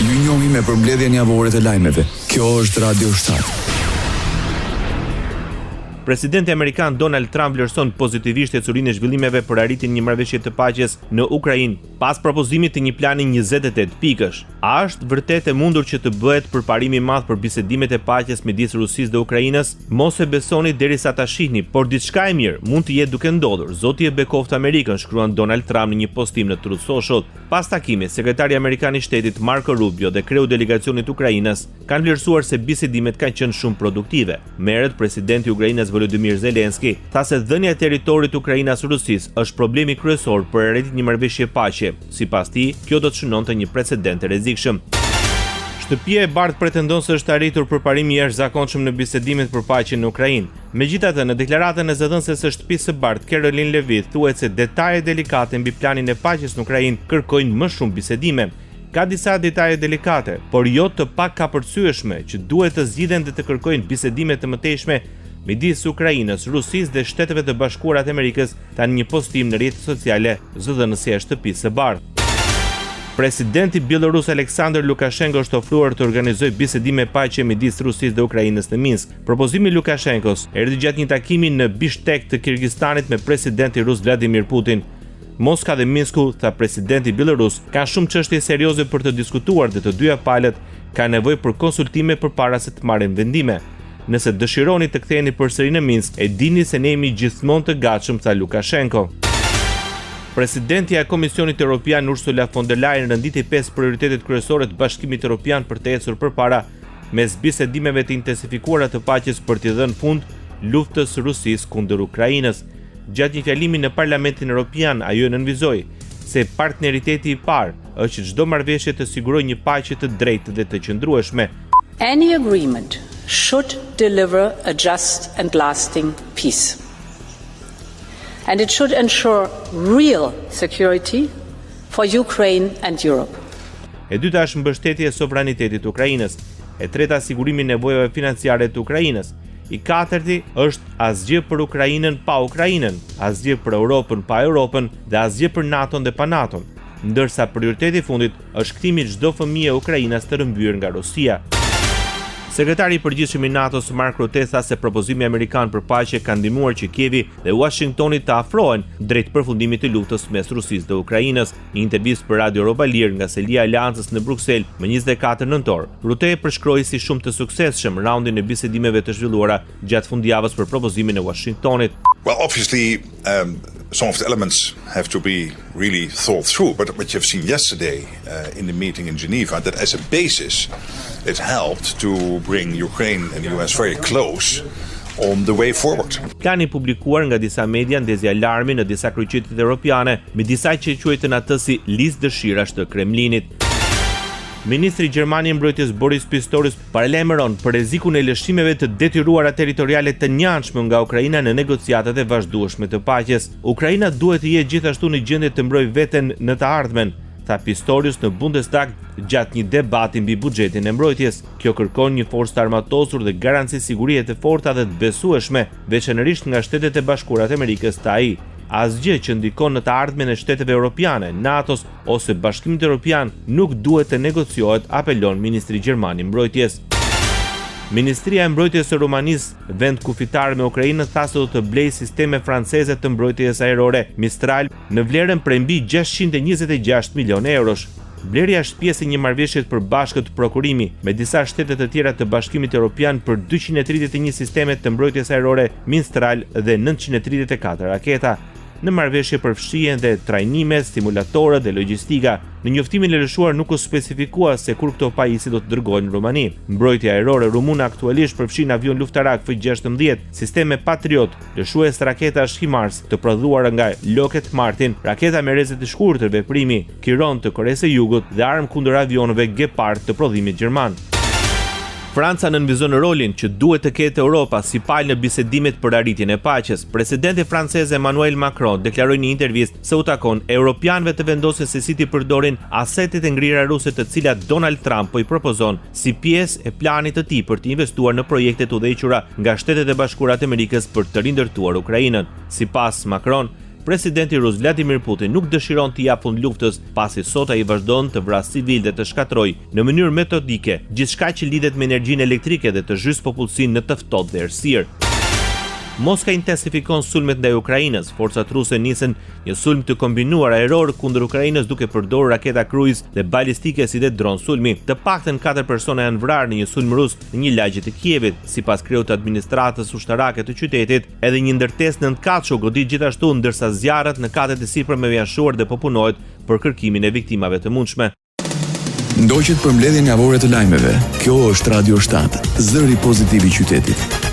Ju njohim me përmbledhjen javore të lajmeve. Kjo është Radio 7. Presidenti amerikan Donald Trump vlerëson pozitivisht ecurinë e zhvillimeve për arritjen një marrëveshje të paqes në Ukrainë, pas propozimit të një plani 28 pikësh. A është vërtet e mundur që të bëhet përparimi i madh për bisedimet e paqes midis Rusisë dhe Ukrainës? Mos e besoni derisa ta shihni, por diçka e mirë mund të jetë duke ndodhur. Zoti e bekoft Amerikën, shkruan Donald Trump në një postim në Truth Social. Pas takimit, sekretari amerikan i shtetit Marco Rubio dhe kreu delegacionit Ukrainës kanë vlerësuar se bisedimet kanë qenë shumë produktive. Merret presidenti i Ukrainës Volodymyr Zelensky tha se dhënia e territorit Ukrainas Rusisë është problemi kryesor për arritjen e një marrëveshje paqe. Sipas tij, kjo do të shënonte një precedent të rrezikshëm. Shtëpia e Bardhë pretendon se është arritur përparimi i jashtëzakonshëm në bisedimet për paqe në Ukrainë. Megjithatë, në deklaratën e zëdhënëses së Shtëpisë së Bardhë, Caroline Levitt, thuhet se detaje delikate mbi planin e paqes në Ukrainë kërkojnë më shumë bisedime. Ka disa detaje delikate, por jo të pakapërcyeshme, që duhet të zgjidhen dhe të kërkojnë bisedime të mëtejshme midis Ukrainës, Rusisë dhe Shteteve të Bashkuara të Amerikës, tani një postim në rrjetet sociale zëdhënësia e Shtëpisë së Bardhë. Presidenti bielorus Aleksandr Lukashenko është ofruar të organizojë bisedime paqe midis Rusisë dhe Ukrainës në Minsk. Propozimi i Lukashenkos erdhi gjatë një takimi në Bishkek të Kirgistanit me presidentin rus Vladimir Putin. Moska dhe Minsku, tha presidenti bielorus, kanë shumë çështje serioze për të diskutuar dhe të dyja palët kanë nevojë për konsultime përpara se të marrin vendime. Nëse dëshironi të ktheheni përsëri në Minsk, e dini se ne jemi gjithmonë të gatshëm, tha Lukashenko. Presidentja e Komisionit Evropian Ursula von der Leyen rënditi 5 prioritetet kryesore të Bashkimit Evropian për të ecur përpara mes bisedimeve të intensifikuara të paqes për t'i dhënë fund luftës së Rusisë kundër Ukrainës. Gjatë një fjalimi në Parlamentin Evropian, ajo nënvizoi se partneriteti i parë është që çdo marrëveshje të sigurojë një paqe të drejtë dhe të qëndrueshme. Any agreement should deliver a just and lasting peace. And it should ensure real security for Ukraine and Europe. E dyta është mbështetja e sovranitetit të Ukrainës. E treta sigurimi i nevojave financiare të Ukrainës. I katërti është asgjë për Ukrainën pa Ukrainën, asgjë për Europën pa Europën dhe asgjë për NATO-n dhe pa NATO-n. Ndërsa prioriteti i fundit është kthimi i çdo fëmie e Ukrainës të rrëmbyer nga Rusia. Sekretari i përgjithshëm i NATO-s Mark Rutte tha se propozimi amerikan për paqe ka ndihmuar që Kievi dhe Washingtoni të afrohen drejt përfundimit të luftës mes Rusisë dhe Ukrainës. Në intervistë për Radio Europa Lir nga selia e Aleancës në Bruksel më 24 nëntor, Rutte përshkroi si shumë të suksesshëm raundin e bisedimeve të zhvilluara gjatë fundjavës për propozimin e Washingtonit. Well, obviously, some of the elements have to be really thought through, but what you've seen yesterday in the meeting in Geneva, that as a basis, it helped to bring Ukraine and the US very close on the way forward. Plani publikuar nga disa media ndezi alarmi në disa kryeqytet europiane me disa që quajtën atë si listë dëshirash të Kremlinit. Ministri Gjermani i Mbrojtjes Boris Pistorius paralajmëron për rrezikun e lëshimeve të detyruara territoriale të njanshme nga Ukraina në negociatat e vazhdueshme të paqes. Ukraina duhet të jetë gjithashtu në gjendje të mbrojë veten në të ardhmen, tha Pistorius në Bundestag gjatë një debati mbi buxhetin e mbrojtjes. Kjo kërkon një forcë të armatosur dhe garanci sigurie të forta dhe të besueshme, veçanërisht nga Shtetet e Bashkuara të Amerikës të AI. Asgjë që ndikon në të ardhmen e shteteve europiane, NATO-s ose Bashkimit Evropian nuk duhet të negociohet, apelon ministri gjerman i mbrojtjes. Ministria e Mbrojtjes së Rumanisë, vend kufitar me Ukrainën, tha se do të blejë sisteme franceze të mbrojtjes ajrore Mistral në vlerën prej mbi 626 milionë eurosh. Blerja është pjesë e një marrëveshje të përbashkët prokurimi me disa shtete të tjera të Bashkimit Evropian për 231 sisteme të mbrojtjes ajrore Mistral dhe 934 raketa. Në marrëveshje përfshihen dhe trajnime, simulatorë dhe logjistika. Në njoftimin e lëshuar nuk u specifikua se kur këto pajisje do të dërgohen në Rumani. Mbrojtja ajrore rumune aktualisht përfshin avion luftarak F-16, sisteme Patriot, lëshues raketash HIMARS të prodhuara nga Lockheed Martin, raketa me rrezet të shkurtër veprimi Kiron të Koresë së Jugut dhe armë kundër avionëve Gepard të prodhimit gjerman. Franca nënvizon rolin që duhet të ketë Europa si palë në bisedimet për arritjen e paqes. Presidenti francez Emmanuel Macron deklaroi në një intervistë se u takon europianëve të vendosin se si t'i përdorin asetet e ngrira ruse të cilat Donald Trump po i propozon si pjesë e planit të tij për të investuar në projekte të udhëhequra nga Shtetet e Bashkuara të Amerikës për të rindërtuar Ukrainën. Sipas Macron, presidenti rus Vladimir Putin nuk dëshiron të japë fund luftës, pasi sot ai vazhdon të vrasë civil dhe të shkatrojë në mënyrë metodike gjithçka që lidhet me energjinë elektrike dhe të zhys popullsinë në të ftohtë dhe errësirë. Moska intensifikon sulmet ndaj Ukrainës. Forcat ruse nisën një sulm të kombinuar ajror kundër Ukrainës duke përdorur raketa kruiz dhe balistike si dhe dron sulmi. Të paktën 4 persona janë vrarë në një sulm rus në një lagje të Kievit. Sipas kreut të administratës ushtarake të qytetit, edhe një ndërtesë nëntkatëshe u godit gjithashtu, ndërsa zjarret në katet e sipërme janë shuar dhe po punohet për kërkimin e viktimave të mundshme. Ndoqet për mbledhjen javore të lajmeve. Kjo është Radio 7, zëri pozitiv i qytetit.